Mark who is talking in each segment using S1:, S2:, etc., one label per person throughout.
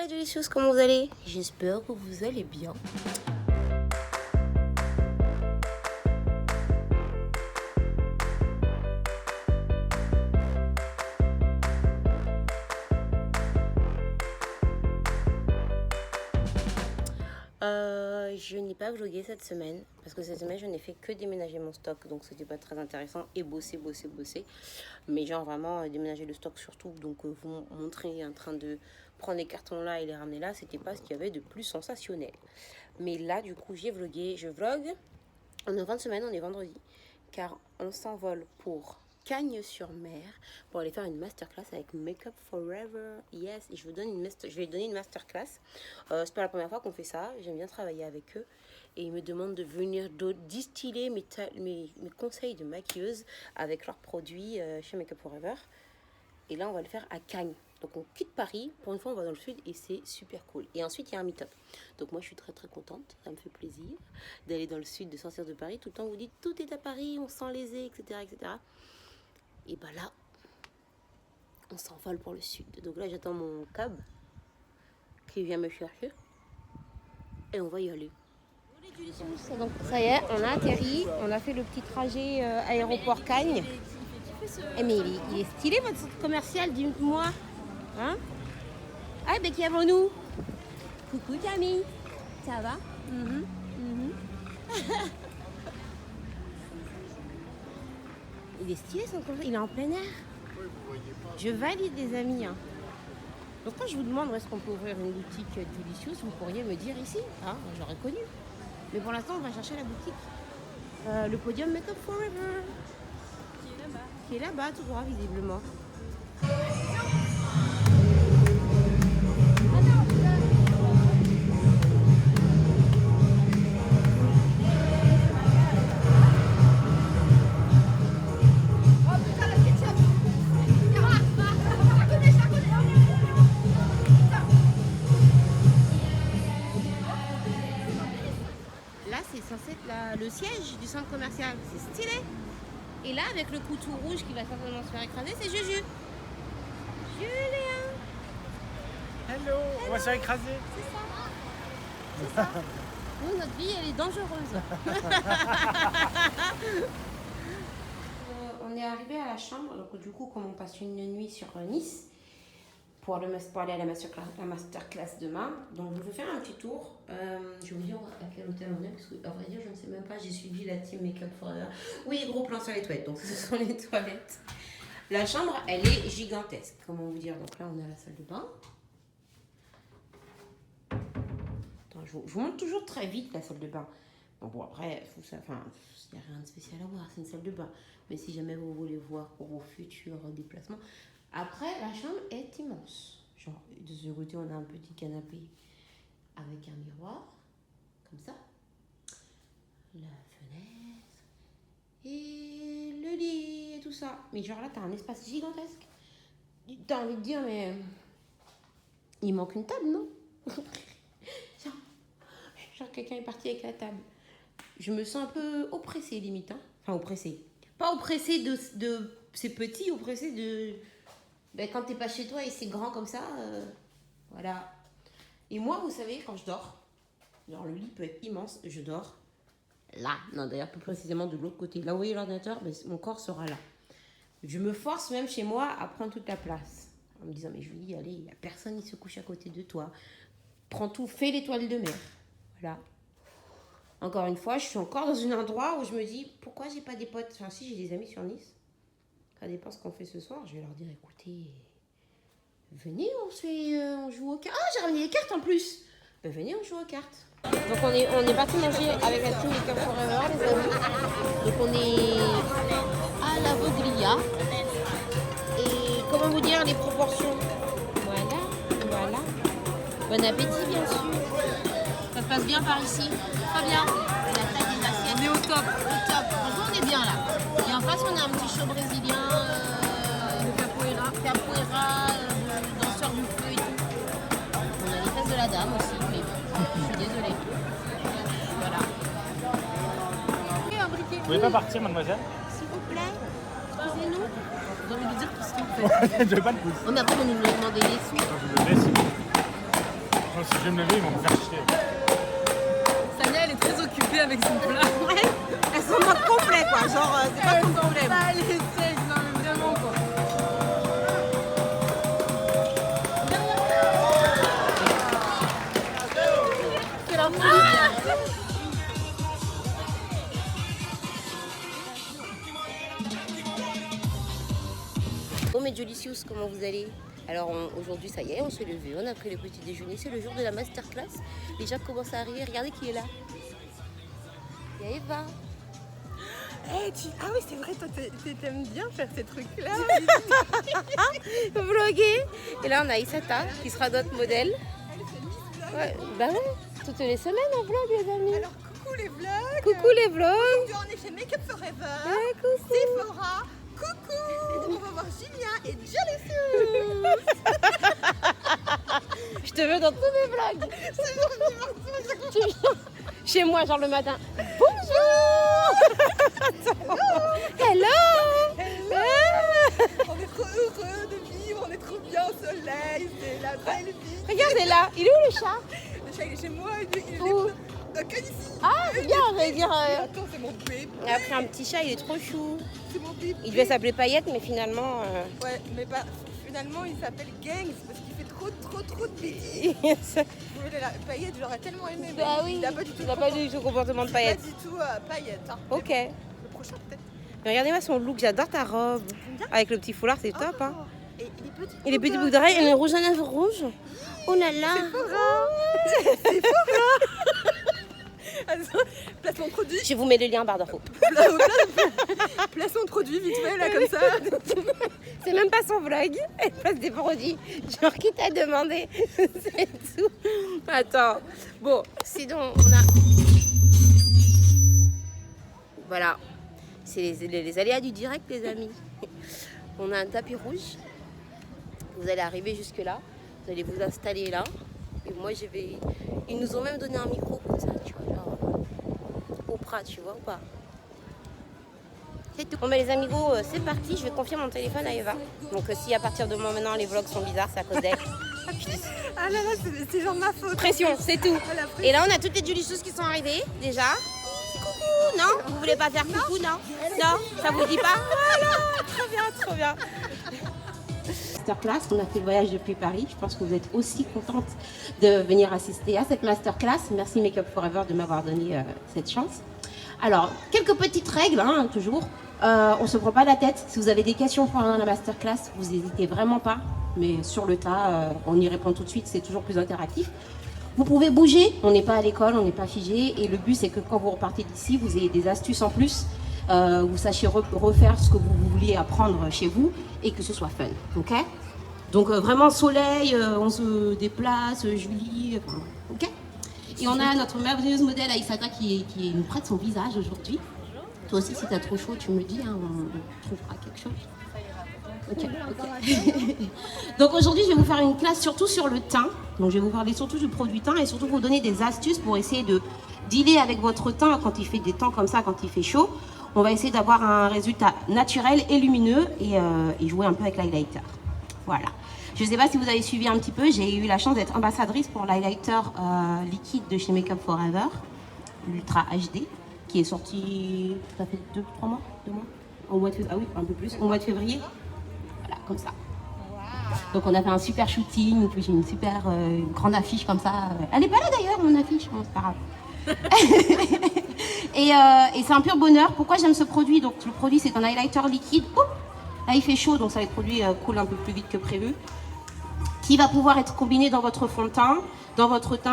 S1: les Delicious, comment vous allez? J'espère que vous allez bien. Je n'ai pas vlogué cette semaine parce que cette semaine je n'ai fait que déménager mon stock, donc c'était pas très intéressant et bosser. Mais genre vraiment déménager le stock surtout, donc vous montrer en train de prendre les cartons là et les ramener là, c'était pas ce qu'il y avait de plus sensationnel. Mais là du coup j'ai vlogué, je vlog. On est en fin de semaine, on est vendredi, car on s'envole pour Cagnes-sur-Mer pour aller faire une masterclass avec Makeup Forever. Yes, et je vais donner une masterclass. C'est pas la première fois qu'on fait ça. J'aime bien travailler avec eux. Et ils me demandent de venir distiller mes conseils de maquilleuse avec leurs produits chez Makeup Forever. Et là, on va le faire à Cagnes. Donc on quitte Paris, pour une fois on va dans le sud et c'est super cool. Et ensuite il y a un meet-up. Donc moi je suis très très contente, ça me fait plaisir d'aller dans le sud, de sortir de Paris. Tout le temps vous dites tout est à Paris, on sent lésé, etc. Et bah là, on s'envole pour le sud. Donc là j'attends mon cab qui vient me chercher et on va y aller. Donc ça y est, on a atterri, on a fait le petit trajet aéroport Cagnes. Eh mais il est stylé votre centre commercial, dis-moi. Hein? Ah ben qui avons-nous? Coucou Camille, ça va? Il est stylé son commercial, il est en plein air. Je valide les amis. Hein. Donc quand je vous demande où est-ce qu'on peut ouvrir une boutique Delicious, vous pourriez me dire ici. Hein, j'aurais connu. Mais pour l'instant on va chercher la boutique. Le podium Makeup Forever. Qui est là-bas tout droit visiblement. Là c'est censé être le siège du centre commercial. C'est stylé. Et là, avec le couteau rouge qui va certainement se faire écraser, c'est Juju. Julien.
S2: Hello. On va se faire écraser.
S1: C'est ça. Nous, notre vie, elle est dangereuse. On est arrivé à la chambre. Donc, du coup, comme on passe une nuit sur Nice, pour aller à la masterclass demain. Donc, je vais faire un petit tour. Je vais vous dire à quel hôtel on est, parce que, à vrai dire, je ne sais même pas. J'ai suivi la team Makeup Forever. Oui, gros plan sur les toilettes. Donc, ce sont les toilettes. La chambre, elle est gigantesque. Comment vous dire? Donc là, on est à la salle de bain. Attends, je vous montre toujours très vite la salle de bain. Bon, après, il n'y a rien de spécial à voir. C'est une salle de bain. Mais si jamais vous voulez voir pour vos futurs déplacements. Après, la chambre est immense. Genre, de ce côté, on a un petit canapé avec un miroir, comme ça. La fenêtre. Et le lit et tout ça. Mais genre là, t'as un espace gigantesque. T'as envie de dire, mais... il manque une table, non? Genre, quelqu'un est parti avec la table. Je me sens un peu oppressée, limite. Hein. Enfin, oppressée. Pas oppressée de... C'est petit, oppressée de... Ben, quand t'es pas chez toi et c'est grand comme ça, voilà. Et moi, vous savez, quand je dors, genre le lit peut être immense, je dors là. Non, d'ailleurs, plus précisément de l'autre côté. Là où vous voyez l'ordinateur, ben, mon corps sera là. Je me force même chez moi à prendre toute la place. En me disant, mais Julie, allez, il n'y a personne qui se couche à côté de toi. Prends tout, fais l'étoile de mer. Voilà. Encore une fois, je suis encore dans un endroit où je me dis, pourquoi j'ai pas des potes? Enfin, si, j'ai des amis sur Nice. Ça dépend ce qu'on fait ce soir. Je vais leur dire, écoutez, venez, on joue aux cartes. Ah, j'ai ramené les cartes en plus. Ben, venez, on joue aux cartes. Donc on est parti manger avec la team Makeup Forever, les amis. Donc on est à la Voglia. Et comment vous dire les proportions? Voilà. Bon appétit, bien sûr. Ça se passe bien par ici. Très bien. La taille des assiettes. On est au top. Franchement, on est bien là. Et en face, on a un petit show brésilien, capoeira, danseur du feu et tout. On a les fesses de la dame aussi, mais je suis désolée. Voilà.
S2: Vous voulez pas partir, mademoiselle?
S1: S'il vous plaît, excusez-nous. J'ai envie de dire tout ce qu'on fait.
S2: Je vais pas le pouce.
S1: Non, mais après, on nous demandait des sous.
S2: Je le laisse. Je vais me lever, ils vont me faire chier.
S3: Samia, elle est très occupée avec son plat.
S1: Ouais, elles sont en mode complet quoi, genre c'est pas ton problème.
S3: Bah, elle essaye, non mais vraiment quoi. C'est la folie.
S1: Bon mes Jolicious, comment vous allez? Alors aujourd'hui ça y est, on s'est levé, on a pris le petit déjeuner, c'est le jour de la masterclass. Les gens commencent à arriver, regardez qui est là. Il y a Eva.
S3: Ah oui, c'est vrai, toi t'aimes bien faire ces trucs-là.
S1: Vloguer. Et là on a Isata qui sera notre modèle. Ouais, bah ouais, toutes les semaines on vlog les amis.
S3: Alors coucou les vlogs.
S1: Coucou les vlogs.
S3: Aujourd'hui on est chez Make Up Forever.
S1: Ouais, coucou.
S3: Sephora. Coucou. On va voir Julien et Jolicious.
S1: Je te veux dans tous mes vlogs. Tu viens chez moi genre le matin. Bonjour. Hello.
S3: On est trop heureux de vivre, on est trop bien au soleil, c'est la belle vie.
S1: Regardez là, il est où le chat?
S3: Le chat il est chez moi, il est
S1: Où?
S3: que ici.
S1: Ah c'est bien, on va dire.
S3: Attends, c'est mon bébé.
S1: Il a pris un petit chat, il est trop chou.
S3: C'est mon bébé.
S1: Il devait s'appeler Paillette mais finalement...
S3: Ouais, mais pas. Finalement, il s'appelle Gangs parce qu'il fait trop de bêtises. Vous voulez la paillette, j'aurais tellement aimé. Mais
S1: Bah oui,
S3: il n'a pas du tout
S1: il n'a pas du tout le comportement de Paillette.
S3: Pas du tout paillette. Hein.
S1: Ok.
S3: Mais le prochain peut-être.
S1: Mais regardez-moi son look, j'adore ta robe. Avec le petit foulard, c'est top. Hein.
S3: Et il est petit.
S1: Et les petits boucles d'oreilles, et le rouge à lèvres rouge. Oh là là.
S3: C'est fort. Attends, placement de produit.
S1: Je vous mets le lien en barre d'infos.
S3: Placement de produit vite fait là comme ça.
S1: C'est même pas son vlog. Elle place des produits. Genre qui t'a demandé. C'est tout. Attends. Bon, sinon on a... Voilà. C'est les aléas du direct les amis. On a un tapis rouge. Vous allez arriver jusque là. Vous allez vous installer là. Et moi je vais... Ils nous ont même donné un micro comme ça, tu vois, genre au Prat, tu vois ou pas? C'est tout. Bon bah les amigos, c'est parti, je vais confier mon téléphone à Eva. Donc si à partir de maintenant les vlogs sont bizarres, c'est à cause d'elle.
S3: Ah là là, c'est genre ma faute.
S1: Pression, c'est tout.
S3: Ah, la pression.
S1: Et là on a toutes les Jolicious qui sont arrivées déjà. Coucou, non? Vous voulez pas faire coucou, non? Non? Ça vous dit pas? Voilà, trop bien, trop bien. Masterclass, on a fait le voyage depuis Paris. Je pense que vous êtes aussi contente de venir assister à cette masterclass. Merci Make Up Forever de m'avoir donné cette chance. Alors, quelques petites règles, hein, toujours. On ne se prend pas la tête. Si vous avez des questions pendant la masterclass, vous n'hésitez vraiment pas. Mais sur le tas, on y répond tout de suite. C'est toujours plus interactif. Vous pouvez bouger. On n'est pas à l'école, on n'est pas figé. Et le but, c'est que quand vous repartez d'ici, vous ayez des astuces en plus. Vous sachiez refaire ce que vous vouliez apprendre chez vous et que ce soit fun, ok? Donc vraiment soleil, on se déplace, Julie, ok? Et on a notre merveilleuse modèle Aïssata qui nous prête son visage aujourd'hui. Toi aussi, si t'as trop chaud, tu me dis, hein, on trouvera quelque chose. Ok. Donc aujourd'hui, je vais vous faire une classe surtout sur le teint. Donc je vais vous parler surtout du produit teint et surtout vous donner des astuces pour essayer de dealer avec votre teint quand il fait des temps comme ça, quand il fait chaud. On va essayer d'avoir un résultat naturel et lumineux et jouer un peu avec l'highlighter. Voilà. Je ne sais pas si vous avez suivi un petit peu, j'ai eu la chance d'être ambassadrice pour l'highlighter liquide de chez Make Up Forever, l'Ultra HD, qui est sorti, ça fait 2-3 mois, 2 mois au mois de février, ah oui, un peu plus, au mois de février. Voilà, comme ça. Donc on a fait un super shooting, puis j'ai une super grande affiche comme ça. Elle n'est pas là d'ailleurs, mon affiche, bon, c'est pas grave. et c'est un pur bonheur. Pourquoi j'aime ce produit? Donc le produit c'est un highlighter liquide. Oups, là il fait chaud donc ça va être produit coule un peu plus vite que prévu. Qui va pouvoir être combiné dans votre fond de teint,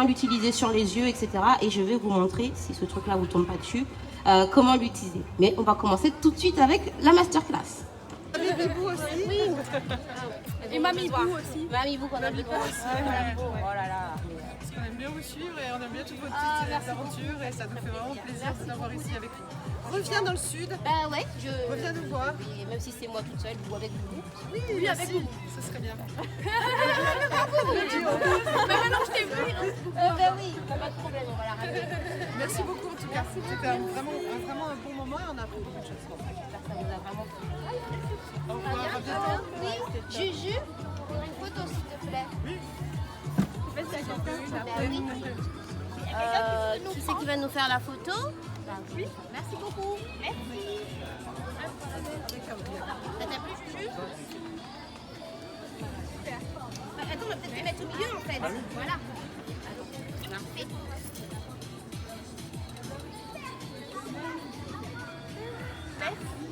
S1: l'utiliser sur les yeux, etc. Et je vais vous montrer, si ce truc là vous tombe pas dessus, comment l'utiliser. Mais on va commencer tout de suite avec la masterclass.
S3: Bibou aussi.
S1: Oui.
S3: Et Mamie Bou aussi.
S1: Mamie Bou qu'on a vu aussi. Oh là là.
S4: Parce qu'on aime bien vous suivre et on aime bien toutes vos petites aventures et ça nous fait vraiment plaisir de vous avoir ici avec vous. Reviens dans le sud,
S1: Bah ouais,
S4: reviens nous voir.
S1: Et même si c'est moi toute seule ou avec vous.
S4: Oui, avec vous. Ça serait bien.
S3: Maintenant je t'ai vu.
S1: Bah oui, pas de problème, on va la ramener.
S4: Merci beaucoup en tout cas. C'était vraiment un bon moment et on a appris beaucoup de choses.
S1: Ça vous a vraiment plu.
S4: Au revoir, à bientôt.
S5: Oui, Juju, pour une photo s'il te plaît.
S1: Merci. Qui c'est qui va nous faire la photo? Oui. Merci beaucoup. Merci. Ça t'a plu, Juju? Attends, on va peut-être les mettre au milieu en fait. Voilà. Parfait.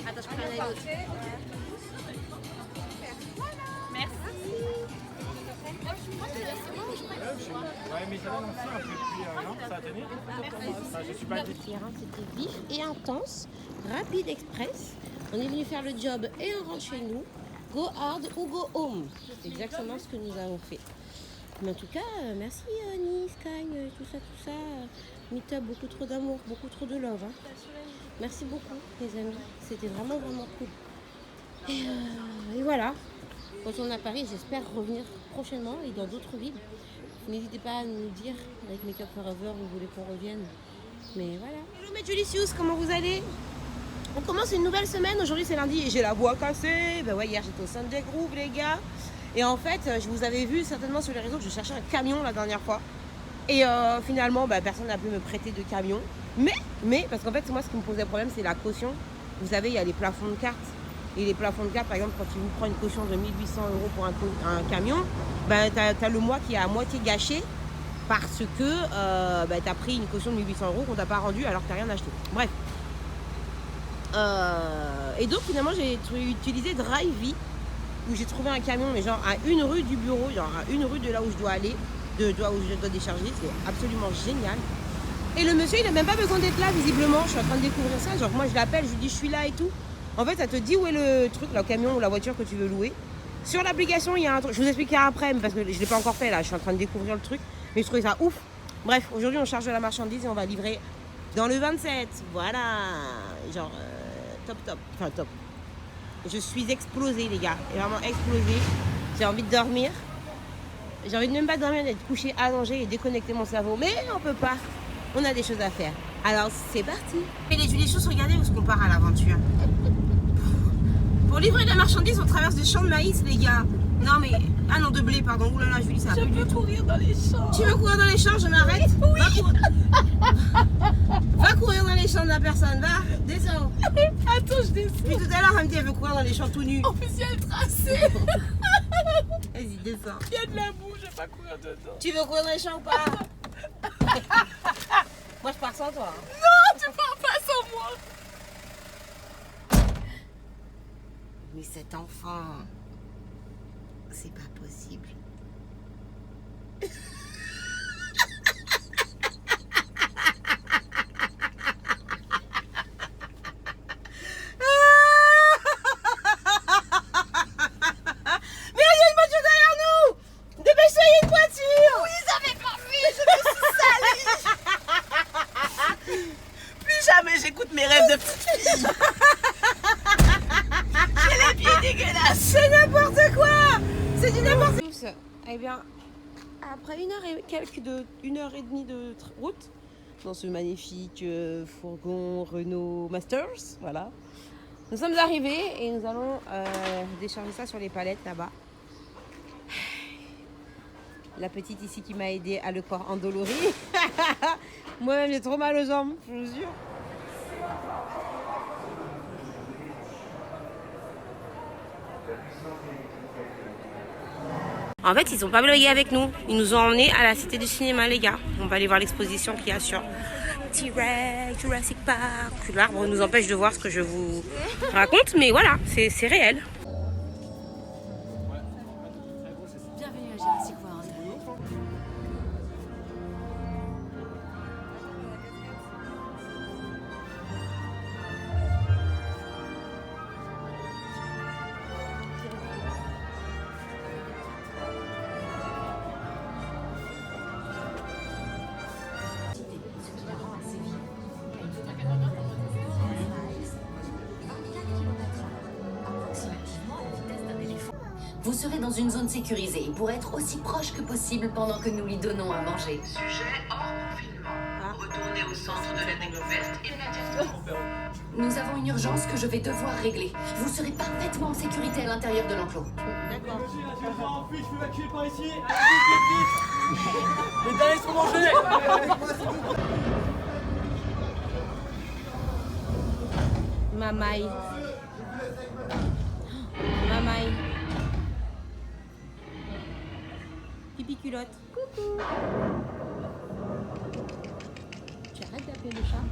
S1: Attends, je prends un autre. Merci.
S2: Ouais, mais j'avais lancé un peu depuis non, ça a tenu. Je suis pas dit.
S1: C'était vif et intense, rapide, express. On est venu faire le job et on rentre chez nous. Go hard ou go home. C'est exactement ce que nous avons fait. Mais en tout cas, merci Nice, Cagne, tout ça. Meetup, beaucoup trop d'amour, beaucoup trop de love. Hein. Merci beaucoup les amis. C'était vraiment cool. Et voilà. Quand on est à Paris, j'espère revenir prochainement et dans d'autres villes. N'hésitez pas à nous dire avec Makeup Forever, vous voulez qu'on revienne. Mais voilà. Hello mes Julicious, comment vous allez? On commence une nouvelle semaine. Aujourd'hui c'est lundi et j'ai la voix cassée. Ben ouais, hier j'étais au Sunday Groove les gars. Et en fait, je vous avais vu certainement sur les réseaux que je cherchais un camion la dernière fois. Et finalement, personne n'a pu me prêter de camion. Mais, parce qu'en fait, moi ce qui me posait problème, c'est la caution. Vous savez, il y a les plafonds de cartes. Et les plafonds de cartes, par exemple, quand tu vous prends une caution de 1 800 € pour un camion, t'as le mois qui est à moitié gâché parce que t'as pris une caution de 1 800 € qu'on t'a pas rendue alors que t'as rien acheté. Bref. Et donc finalement j'ai utilisé Drivey où j'ai trouvé un camion mais genre à une rue du bureau, genre à une rue de là où je dois aller, où je dois décharger, c'est absolument génial. Et le monsieur il a même pas besoin d'être là visiblement, je suis en train de découvrir ça, genre moi je l'appelle, je lui dis je suis là et tout. En fait ça te dit où est le truc, le camion ou la voiture que tu veux louer. Sur l'application il y a un truc, je vous expliquerai après parce que je l'ai pas encore fait là, je suis en train de découvrir le truc, mais je trouvais ça ouf. Bref, aujourd'hui on charge de la marchandise et on va livrer dans le 27, voilà, genre top. Je suis explosée les gars, vraiment explosée. J'ai envie de dormir. J'ai envie de même pas dormir, d'être couchée, allongée et déconnecter mon cerveau. Mais on peut pas. On a des choses à faire. Alors c'est parti. Et les Julicious, regardez où est-ce qu'on part à l'aventure. Pour livrer de la marchandise, on traverse des champs de maïs les gars. Non mais... Ah non, de blé, pardon. Ouh là là, Julie, ça va plus du tout. Je veux courir dans les champs. Tu veux courir dans les champs? Je m'arrête. Oui. Va courir dans les champs de la personne, va. Descends.
S3: Attends, je descends.
S1: Puis tout à l'heure, elle me dit elle veut courir dans les champs tout nus.
S3: En plus, il y a le tracé.
S1: Vas-y, descends.
S3: Il y a de la boue, je vais pas courir dedans.
S1: Tu veux courir dans les champs ou pas? Moi, je pars sans toi.
S3: Non, tu pars pas sans moi.
S1: Mais cet enfant, c'est pas possible.
S3: J'écoute mes rêves de petite fille. J'ai les pieds dégueulasses.
S1: C'est n'importe quoi. C'est du n'importe quoi. Eh bien, après 1h30 de route, dans ce magnifique fourgon Renault Masters, voilà, nous sommes arrivés et nous allons décharger ça sur les palettes là-bas. La petite ici qui m'a aidé à le corps endolori. Moi-même, j'ai trop mal aux jambes, je vous jure. En fait, ils ont pas blogué avec nous. Ils nous ont emmenés à la Cité du Cinéma, les gars. On va aller voir l'exposition qu'il y a sur T-Rex, Jurassic Park. L'arbre nous empêche de voir ce que je vous raconte, mais voilà, c'est réel.
S5: Bienvenue à Jurassic World. Vous serez dans une zone sécurisée pour être aussi proche que possible pendant que nous lui donnons à manger.
S6: Sujet hors confinement. Retournez au centre de la découverte immédiatement.
S5: Nous avons une urgence que je vais devoir régler. Vous serez parfaitement en sécurité à l'intérieur de l'enclos.
S1: D'accord.
S2: Je peux évacuer par ici. Allez, vite. Les derniers sont mangés.
S1: Mamaï. Mamaï. Pipi culotte. Coucou. Tu arrêtes d'appeler le chat?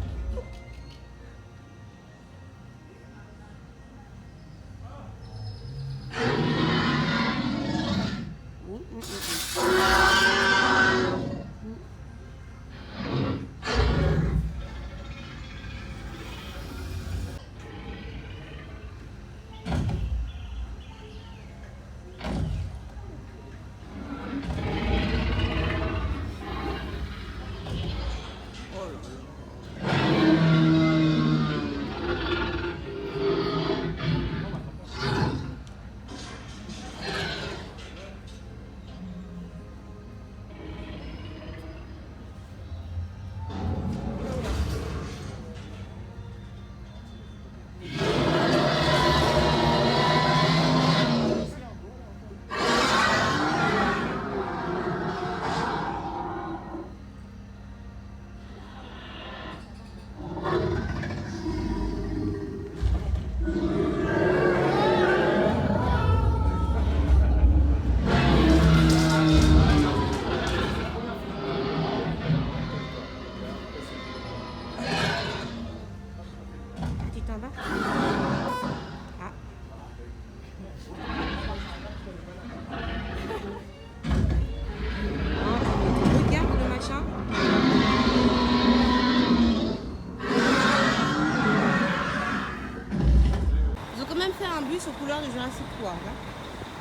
S1: Aux couleurs de Jurassic World. Hein.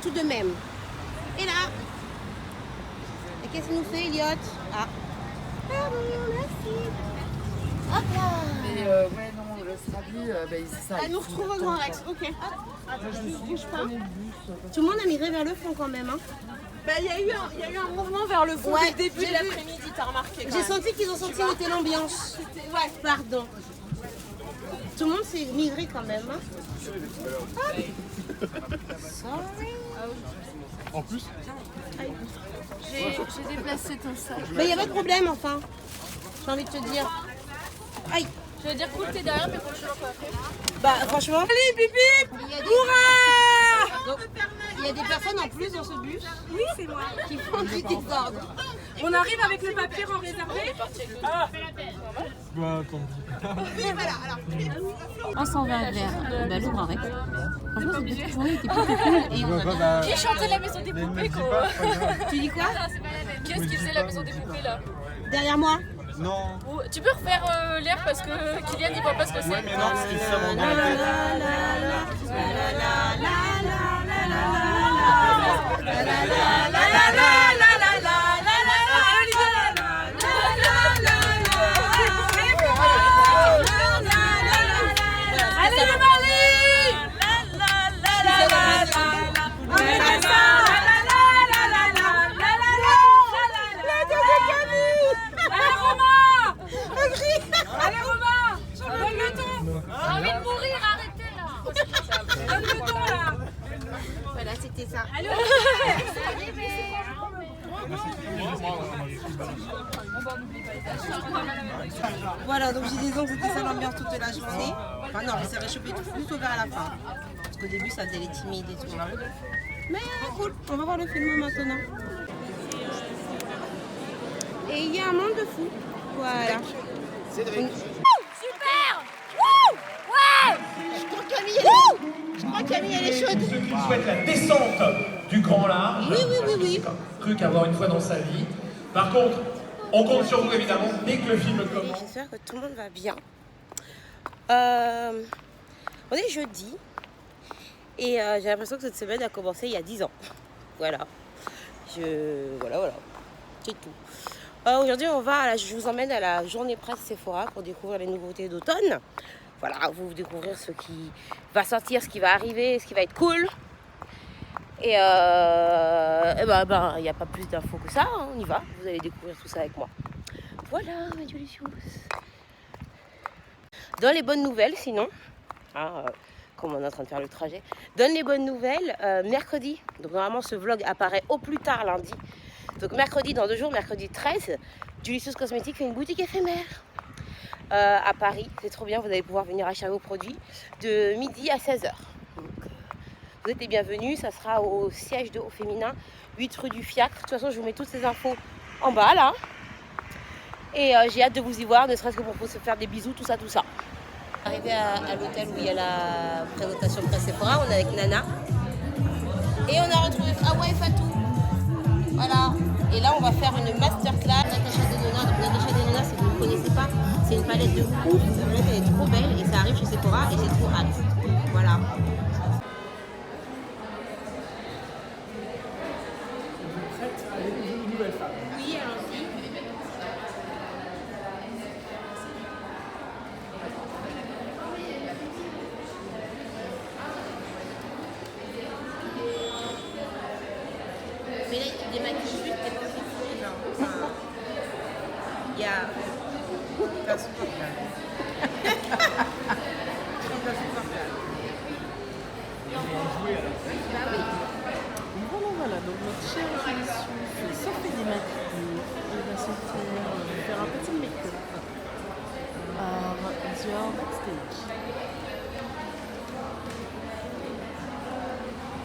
S1: Tout de même. Et là. Et qu'est-ce qu'il nous fait, Elliot? Ah. Ah bon, merci. Hop là.
S7: Mais ouais, non, l'Australie, c'est ça.
S1: Ah, nous retrouve au Grand Rex. Ok. Je bouge pas. Tout le monde a migré vers le fond quand même. Hein.
S3: Bah, il y a eu un mouvement vers le fond
S1: Ouais,
S3: dès le début de l'après-midi, t'as remarqué?
S1: J'ai senti qu'ils ont senti où était l'ambiance. Ouais, pardon. Tout le monde s'est migré quand même. Hein. Sorry.
S2: En plus,
S7: J'ai déplacé ton sac.
S1: Mais il n'y a pas de problème, enfin. J'ai envie de te dire. Aïe.
S3: Je veux dire, cool, t'es derrière, mais faut que je sois coiffée.
S1: Bah, franchement. Allez, pipi. Donc, il y a des personnes en plus dans ce bus.
S3: Oui, c'est moi.
S1: Qui font un petit désordre.
S3: On arrive avec le papier en réservé.
S2: bah attends.
S1: On s'en va vers le Grand Rex. Franchement, cette journée était plutôt cool. Et on a bien...
S3: Qui chantait la maison des poupées, quoi?
S1: Tu dis quoi?
S3: Qui est-ce qui faisait la maison des poupées, là?
S1: Derrière moi.
S2: Non.
S3: Tu peux refaire l'air parce que Kylian il voit pas ce que c'est.
S2: Ouais, mais non, parce qu'il ça m'en
S3: Allez le Mali! Allez Romain! Donne le ton! J'ai envie de mourir, arrêtez là! Donne le ton là!
S1: Voilà, c'était ça.
S3: Allez!
S1: Voilà, donc j'ai des ongles, c'était ça l'ambiance toute la journée. Enfin non, il s'est réchauffé tout plutôt vers la fin. Parce qu'au début, ça faisait les timides et tout. Mais cool, on va voir le film maintenant. Et il y a un monde de fou. Voilà.
S3: Super! Wouh! Ouais!
S1: Je crois que Camille, elle est chaude.
S8: Ceux qui souhaitent la descente du grand large.
S1: Oui.
S8: C'est un truc à voir une fois dans sa vie. Par contre, on compte sur vous évidemment dès que le film commence.
S1: J'espère que tout le monde va bien. On est jeudi. Et j'ai l'impression que cette semaine a commencé il y a 10 ans. Voilà. Voilà. C'est tout. Aujourd'hui, je vous emmène à la journée presse Sephora pour découvrir les nouveautés d'automne. Voilà, vous découvrir ce qui va sortir, ce qui va arriver, ce qui va être cool. Et il n'y a pas plus d'infos que ça, hein, on y va. Vous allez découvrir tout ça avec moi. Voilà, mes delicious. Dans les bonnes nouvelles, sinon, comme on est en train de faire le trajet, donne les bonnes nouvelles mercredi. Donc normalement, ce vlog apparaît au plus tard lundi. Donc mercredi, dans 2 jours, mercredi 13, Julicious Cosmetics fait une boutique éphémère à Paris. C'est trop bien, vous allez pouvoir venir acheter vos produits de midi à 16h. Donc, vous êtes les bienvenus, ça sera au siège de Au Féminin, 8 rue du Fiacre. De toute façon, je vous mets toutes ces infos en bas là. Et j'ai hâte de vous y voir, ne serait-ce que pour se faire des bisous, tout ça, tout ça. Arrivé à l'hôtel où il y a la présentation de Sephora, on est avec Nana. Et on a retrouvé Awa et Fatou. Voilà. Et là, on va faire une masterclass. Natacha Denona. Donc, Natacha Denona, si vous ne connaissez pas, c'est une palette de ouf. Cette palette, elle est trop belle et ça arrive chez Sephora et j'ai trop hâte. Voilà.
S2: Vous êtes prête à découvrir une nouvelle femme?
S1: Oui, allons-y. Mais là, il démaquille juste, t'es pas fixé, genre. Enfin, il y a.
S9: Voilà, donc notre chère Julicious se fait démaquiller. Il va se faire un petit make-up à Dior Backstage.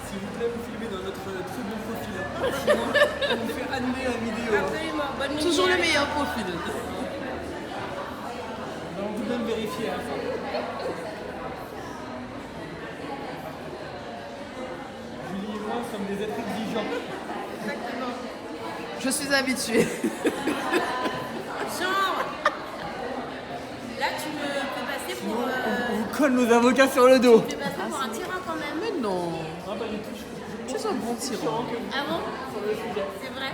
S2: S'il vous plaît, vous filmez dans notre très bon profil. Sinon, on vous fait annuler la vidéo.
S1: Absolument, bonne nuit.
S9: Toujours le meilleur profil.
S2: On va tout de même vérifier à la fin. Julie et moi sommes des êtres exigeants.
S1: Exactement.
S9: Je suis habituée.
S1: Genre, là, tu me fais passer pour.
S2: On vous colle nos avocats sur le dos.
S1: Tu me fais passer pour un tyran quand même.
S9: Mais non,
S2: Ah bah, les touches.
S9: tu es un bon tyran.
S1: Ah bon? C'est vrai?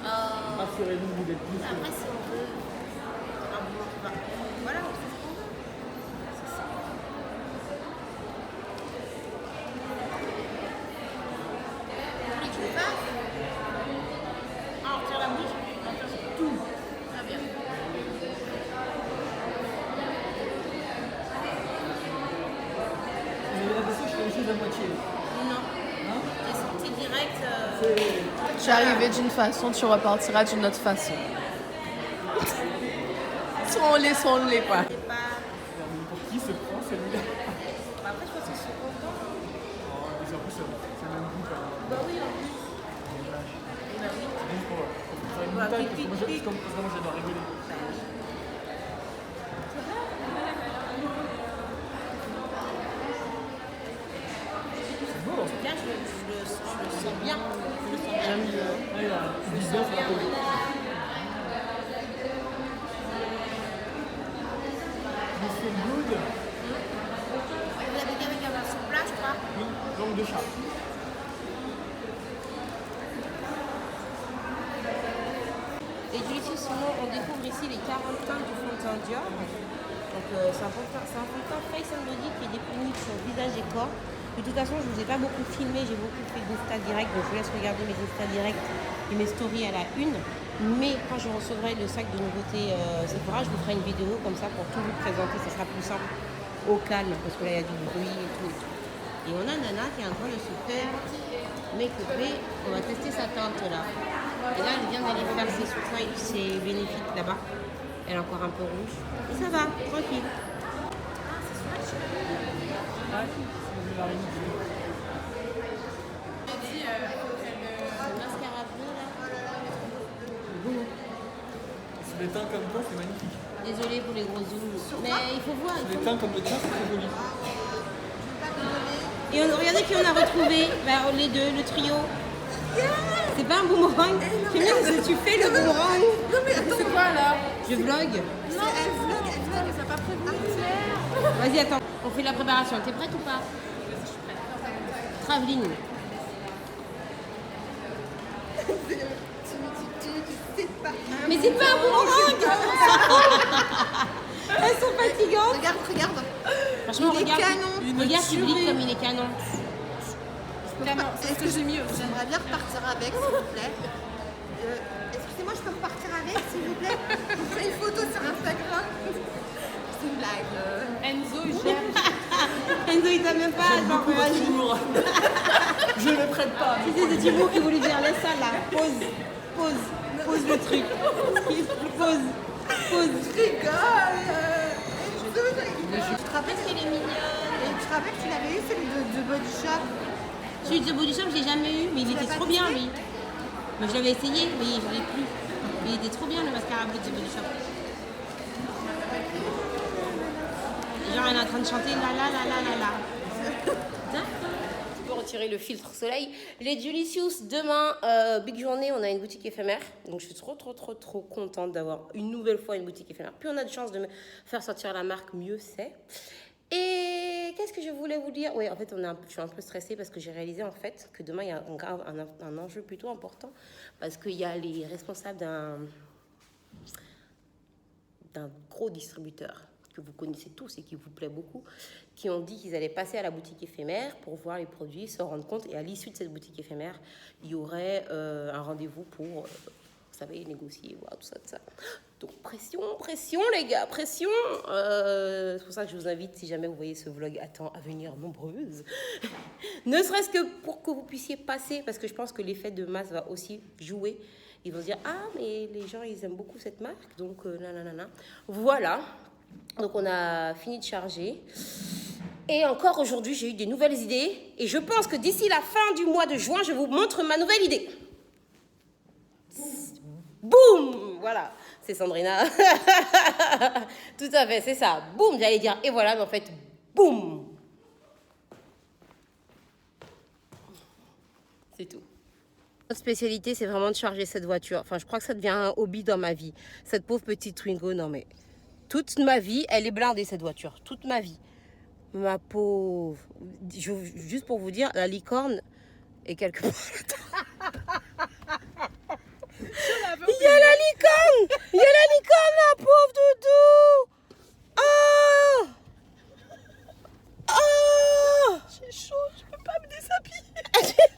S2: Assurez-vous que vous êtes plus.
S1: Après, si on veut. Ah bon, bah, voilà, on fait ce qu'on veut. C'est ça. Vous voulez que je le fasse? Ah, on retire la bouche? On retire tout. Très bien.
S2: Vous avez l'impression que je fais les choses à moitié.
S1: Non. T'es sorti direct.
S9: Tu es arrivé d'une façon, tu repartiras d'une autre façon. Soit on l'est, soit on ne l'est pas.
S1: C'est pas.
S2: Pour qui se prend celui-là?
S1: Bah, après, je pense qu'ils sont contents.
S2: Oh, mais en plus, c'est le même goût quand même.
S1: Bah oui, en plus. Bah oui.
S2: C'est juste pour faire une
S1: Bah,
S2: bouteille,
S1: pique,
S2: parce que
S1: pique,
S2: moi, parce que moi, j'adore rigoler.
S1: Bah oui.
S2: C'est beau, hein.
S1: Bien, je le sens bien. Je le sens bien.
S9: J'aime bien.
S2: Ah, il a une vision sur la peau. You feel good?
S1: Vous avez qu'avec un version plat, je crois.
S2: Oui, langue de chat.
S1: Et Julicious, sinon, on découvre ici les 40 teintes du fond de teint Dior. Donc, c'est un fond de teint Face and Body qui est disponible sur visage et corps. De toute façon, je ne vous ai pas beaucoup filmé, j'ai beaucoup fait d'Insta direct, donc je vous laisse regarder mes Insta direct et mes stories à la une. Mais quand je recevrai le sac de nouveautés Sephora, je vous ferai une vidéo comme ça pour tout vous présenter, ça sera plus simple au calme, parce que là il y a du bruit et tout. Et on a Nana qui est en train de se faire make-upper. On va tester sa teinte là. Et là, elle vient d'aller faire ses bénéfiques là-bas. Elle est encore un peu rouge. Et ça va, tranquille. Mascara bleu là.
S2: C'est des teints comme toi, c'est magnifique.
S1: Désolée pour les gros zooms. Mais il faut voir.
S2: Des teints comme le tien, c'est très joli.
S1: Et regardez qui on a retrouvé. Bah, les deux, le trio. C'est pas un boomerang. J'aime bien ce que tu fais le boomerang.
S3: Non mais attends,
S9: C'est quoi là?
S1: Je vlog.
S3: elle vlog, ça pas prévu.
S1: Vas-y, attends. On fait la préparation. T'es prête ou pas? Travelling.
S3: Tu sais pas.
S1: Mais c'est pas un boomerang. Elles sont fatigantes.
S3: Regarde.
S1: Franchement,
S3: Il est
S1: regarde.
S3: canon.
S1: Regarde public comme il est canon.
S3: C'est ce que j'ai mis aussi. J'aimerais bien repartir avec, s'il vous plaît. Excusez-moi, je peux repartir avec, s'il vous plaît? Je vous fais une photo sur Instagram. C'est une blague.
S4: Enzo, il cherche.
S1: Enzo, il t'a même pas genre vas-y.
S2: Je ne prête pas.
S1: C'est Thibaut qui voulait dire laisse ça là, pause. Pose le truc. Pose.
S3: Je rigole. Tu te rappelles qu'elle est mignonne. Et tu te rappelles qu'il avait eu celui de Body Shop.
S1: Celui de Body Shop, je l'ai jamais eu, mais il était trop bien, lui. Mais je l'avais essayé, mais je l'ai plus. Il était trop bien, le mascara bleu de Body Shop. Genre, elle est en train de chanter la. Tu peux retirer le filtre soleil. Les Delicious, demain, big journée, on a une boutique éphémère. Donc, je suis trop contente d'avoir une nouvelle fois une boutique éphémère. Plus on a de chance de me faire sortir la marque, mieux c'est. Et qu'est-ce que je voulais vous dire? Oui, en fait, je suis un peu stressée parce que j'ai réalisé en fait que demain, il y a un enjeu plutôt important parce qu'il y a les responsables d'un gros distributeur que vous connaissez tous et qui vous plaît beaucoup, qui ont dit qu'ils allaient passer à la boutique éphémère pour voir les produits, se rendre compte. Et à l'issue de cette boutique éphémère, il y aurait un rendez-vous pour, vous savez, négocier, voir tout ça. Donc, pression, les gars, pression. C'est pour ça que je vous invite, si jamais vous voyez ce vlog à venir nombreuses, ne serait-ce que pour que vous puissiez passer, parce que je pense que l'effet de masse va aussi jouer. Ils vont se dire, ah, mais les gens, ils aiment beaucoup cette marque, donc nanana. Voilà. Donc, on a fini de charger. Et encore aujourd'hui, j'ai eu des nouvelles idées. Et je pense que d'ici la fin du mois de juin, je vous montre ma nouvelle idée. Boum! Voilà. C'est Sandrina. Tout à fait, c'est ça. Boum, j'allais dire, et voilà, mais en fait, boum. C'est tout. Notre spécialité, c'est vraiment de charger cette voiture. Enfin, je crois que ça devient un hobby dans ma vie. Cette pauvre petite Twingo, non mais... Toute ma vie, elle est blindée, cette voiture. Toute ma vie. Ma pauvre... Juste pour vous dire, la licorne est quelque part... Il y a la licorne! Il y a la licorne, la pauvre doudou! Oh! Oh!
S9: J'ai chaud, je peux pas me déshabiller.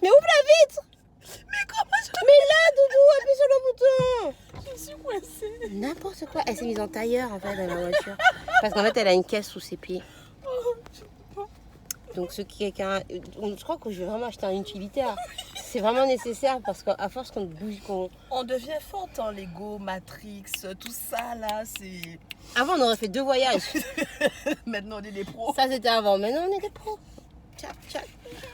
S1: Mais ouvre-la vite!
S9: Mais comment je...
S1: Mais là, doudou, appuie sur le bouton!
S9: Je suis coincée.
S1: N'importe quoi. Elle s'est mise en tailleur, en fait, dans la voiture. Parce qu'en fait, elle a une caisse sous ses pieds. Donc, je crois que je vais vraiment acheter un utilitaire. C'est vraiment nécessaire parce qu'à force qu'on bouge,
S9: On devient forte en Lego, Matrix, tout ça là, c'est...
S1: Avant, on aurait fait 2 voyages.
S9: Maintenant, on est des pros.
S1: Ça, c'était avant. Maintenant, on est des pros. Tchap, tchap.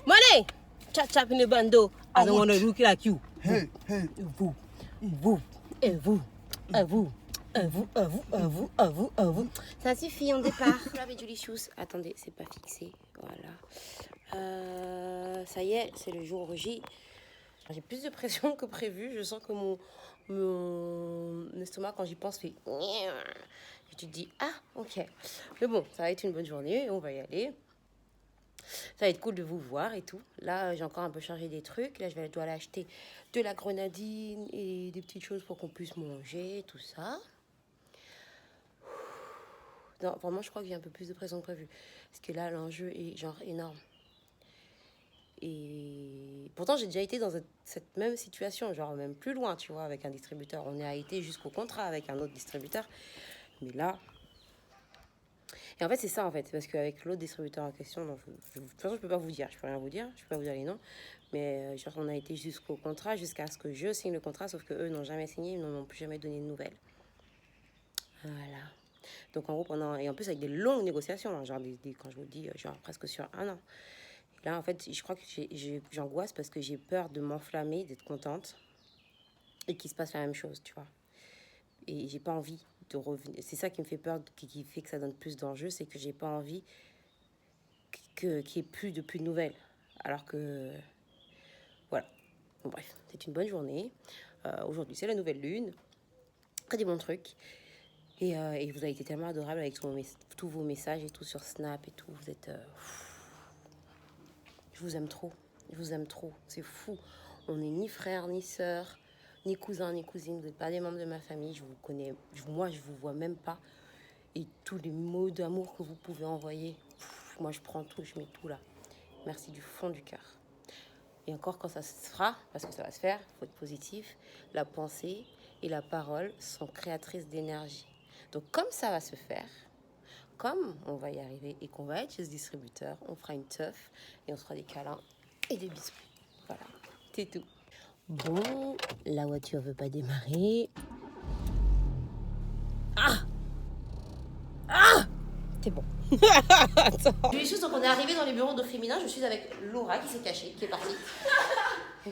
S1: Money! Tchap, tchap in the bando. I don't want to look like you.
S9: Hey.
S1: Vous. Et vous. Ça suffit, on départ. J'avais du Delicious. Attendez, c'est pas fixé. Voilà. Ça y est, c'est le jour J. J'ai plus de pression que prévu. Je sens que mon estomac, quand j'y pense, fait... Et tu te dis, ah, ok. Mais bon, ça va être une bonne journée. On va y aller. Ça va être cool de vous voir et tout. Là, j'ai encore un peu chargé des trucs. Là, dois aller acheter de la grenadine et des petites choses pour qu'on puisse manger, tout ça. Non, vraiment, je crois qu'il y a un peu plus de pression que prévu. Parce que là, l'enjeu est genre énorme. Et pourtant, j'ai déjà été dans cette même situation, genre même plus loin, tu vois, avec un distributeur. On a été jusqu'au contrat avec un autre distributeur. Mais là... Et en fait, c'est ça, en fait. Parce qu'avec l'autre distributeur en question, de toute façon, je peux pas vous dire. Je peux rien vous dire. Je peux pas vous dire les noms. Mais genre, on a été jusqu'au contrat, jusqu'à ce que je signe le contrat. Sauf qu'eux n'ont jamais signé. Ils n'ont plus jamais donné de nouvelles. Voilà. Donc, en gros, et en plus, avec des longues négociations. Hein, genre, quand je vous dis, genre presque sur 1 an. Et là, en fait, je crois que j'angoisse parce que j'ai peur de m'enflammer, d'être contente. Et qu'il se passe la même chose, tu vois. Et j'ai pas envie de revenir. C'est ça qui me fait peur, qui fait que ça donne plus d'enjeux, c'est que j'ai pas envie qu'il n'y ait plus de nouvelles. Alors que... Voilà. Bon, bref, c'est une bonne journée. Aujourd'hui, c'est la nouvelle lune. Très des bons trucs. Et vous avez été tellement adorable avec tous vos messages et tout sur Snap et tout. Vous êtes... Je vous aime trop. Je vous aime trop. C'est fou. On n'est ni frères, ni sœurs, ni cousins, ni cousines. Vous n'êtes pas des membres de ma famille. Je vous connais. Moi, je vous vois même pas. Et tous les mots d'amour que vous pouvez envoyer, moi, je prends tout, je mets tout là. Merci du fond du cœur. Et encore, quand ça se fera, parce que ça va se faire, il faut être positif, la pensée et la parole sont créatrices d'énergie. Donc, comme ça va se faire, comme on va y arriver et qu'on va être chez ce distributeur, on fera une teuf et on se fera des câlins et des bisous. Voilà, c'est tout. Bon, la voiture veut pas démarrer. C'est bon. Attends. Donc on est arrivé dans les bureaux de féminin. Je suis avec Laura qui s'est cachée, qui est partie.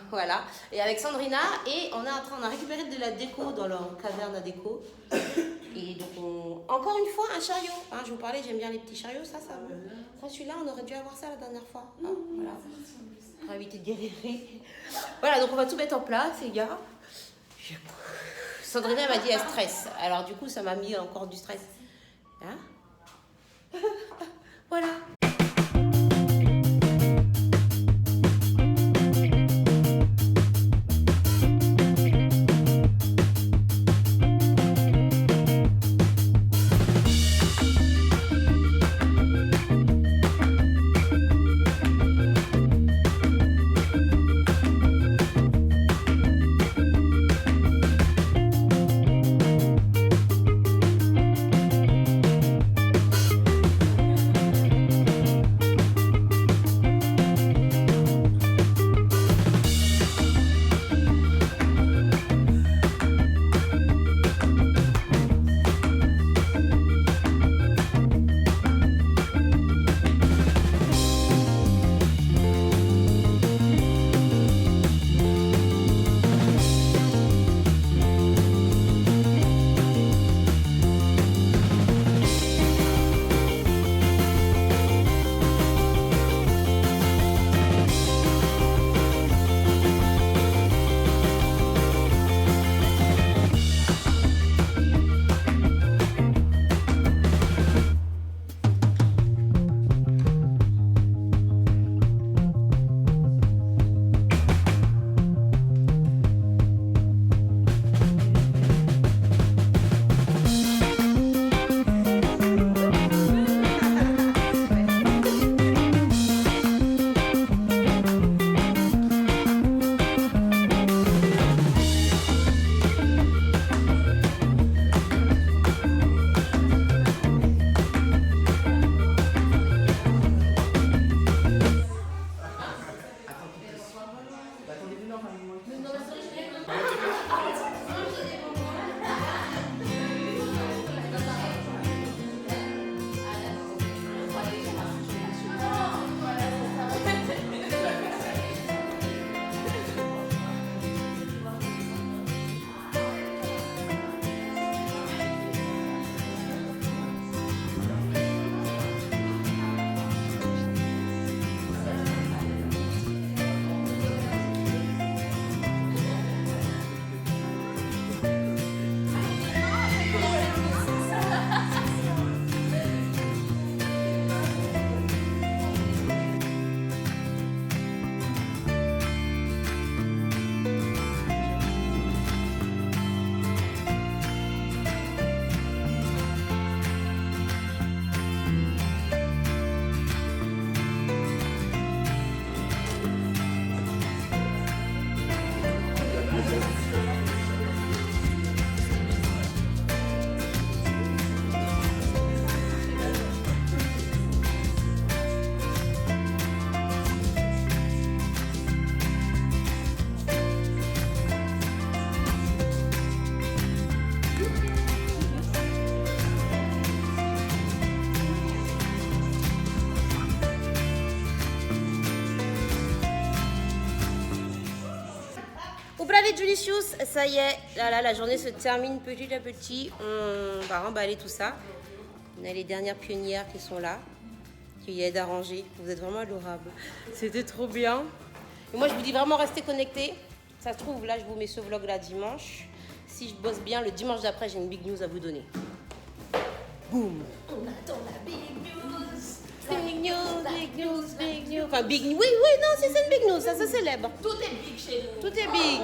S1: Voilà. Et avec Sandrina. Et on a récupéré de la déco dans leur caverne à déco. Et donc encore une fois un chariot. Hein, je vous parlais, j'aime bien les petits chariots. Ça celui-là, on aurait dû avoir ça la dernière fois. Hein, voilà. Pour éviter de galérer. Voilà, donc on va tout mettre en place, les gars. Sandrina m'a dit elle stresse. Alors du coup, ça m'a mis encore du stress. Hein? Voilà. Allez Julicius, ça y est, là, la journée se termine petit à petit, on va remballer tout ça. On a les dernières pionnières qui sont là, qui aident à ranger, vous êtes vraiment adorables. C'était trop bien. Et moi je vous dis vraiment restez connectés, ça se trouve là je vous mets ce vlog là dimanche. Si je bosse bien, le dimanche d'après j'ai une big news à vous donner. Boum. On attend la big news. Big news, big news, big news. Enfin, big news. Oui, non, c'est une big news, ça se célèbre.
S7: Tout est big chez nous.
S1: Tout est big.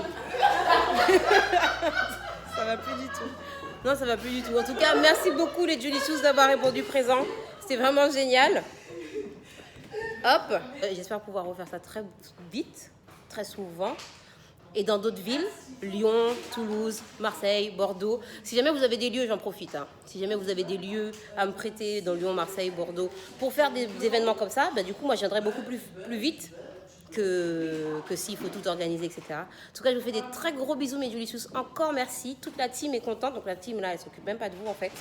S1: Ça va plus du tout. Non, ça va plus du tout. En tout cas, merci beaucoup les Julicius d'avoir répondu présent. C'était vraiment génial. Hop. J'espère pouvoir refaire ça très vite, très souvent. Et dans d'autres villes, Lyon, Toulouse, Marseille, Bordeaux. Si jamais vous avez des lieux, j'en profite. Hein. Si jamais vous avez des lieux à me prêter dans Lyon, Marseille, Bordeaux, pour faire des événements comme ça, bah, du coup, moi, je viendrai beaucoup plus vite que s'il faut tout organiser, etc. En tout cas, je vous fais des très gros bisous, mes Julicious. Encore merci. Toute la team est contente. Donc la team, là, elle s'occupe même pas de vous, en fait.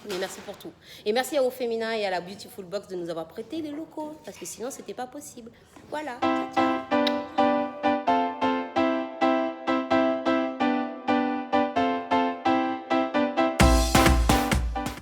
S1: Mais merci pour tout. Et merci à Au Féminin et à la Beautiful Box de nous avoir prêté les locaux. Parce que sinon, c'était pas possible. Voilà. Ciao, ciao.